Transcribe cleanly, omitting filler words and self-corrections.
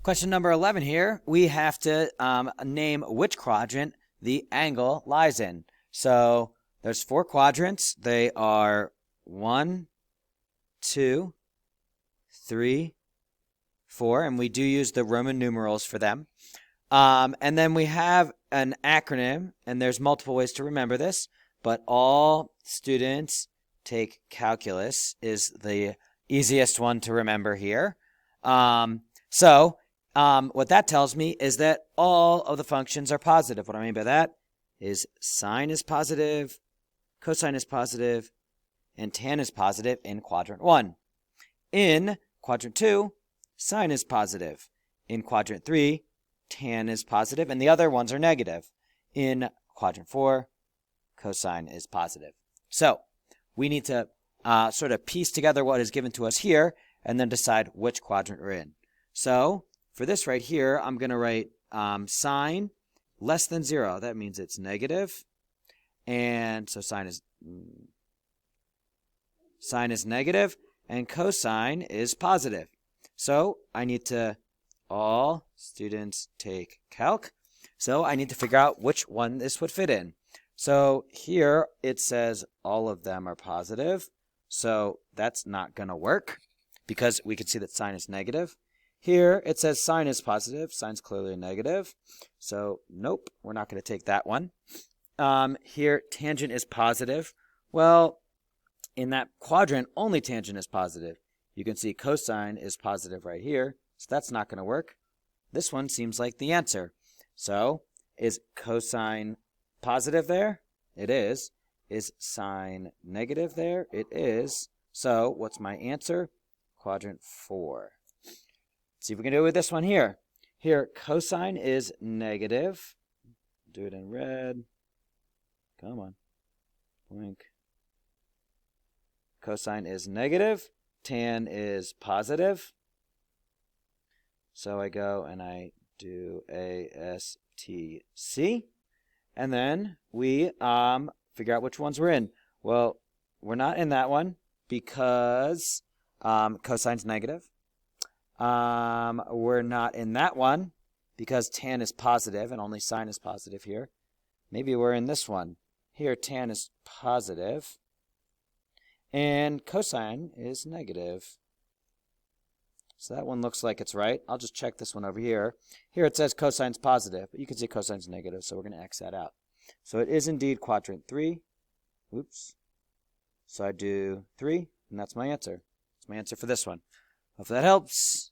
Question number 11 here, we have to name which quadrant the angle lies in. So there's 4 quadrants. They are 1, 2, 3, 4, and we do use the Roman numerals for them. And then we have an acronym, and there's multiple ways to remember this, but all students take calculus is the easiest one to remember here. What that tells me is that all of the functions are positive. What I mean by that is sine is positive, cosine is positive, and tan is positive in quadrant 1. In quadrant 2, sine is positive. In quadrant 3, tan is positive, and the other ones are negative. In quadrant 4, cosine is positive. So we need to sort of piece together what is given to us here and then decide which quadrant we're in. So for this right here, I'm going to write sine less than 0. That means it's negative. And so sine is negative, and cosine is positive. So I need to, all students take calc. So I need to figure out which one this would fit in. So here it says all of them are positive. So that's not going to work because we can see that sine is negative. Here it says sine is positive. Sine's clearly a negative. So nope, we're not going to take that one. Here tangent is positive. Well, in that quadrant, only tangent is positive. You can see cosine is positive right here. So that's not going to work. This one seems like the answer. So is cosine positive there? It is. Is sine negative there? It is. So what's my answer? Quadrant 4. Let's see if we can do it with this one here. Here, cosine is negative. Do it in red. Come on. Blink. Cosine is negative. Tan is positive. So I go and I do ASTC. And then we figure out which ones we're in. Well, we're not in that one because cosine's negative. We're not in that one because tan is positive and only sine is positive here. Maybe we're in this one. Here, tan is positive and cosine is negative. So that one looks like it's right. I'll just check this one over here. Here it says cosine's positive, but you can see cosine's negative, so we're going to X that out. So it is indeed quadrant 3. Oops. So I do 3, and that's my answer. That's my answer for this one. Hope that helps.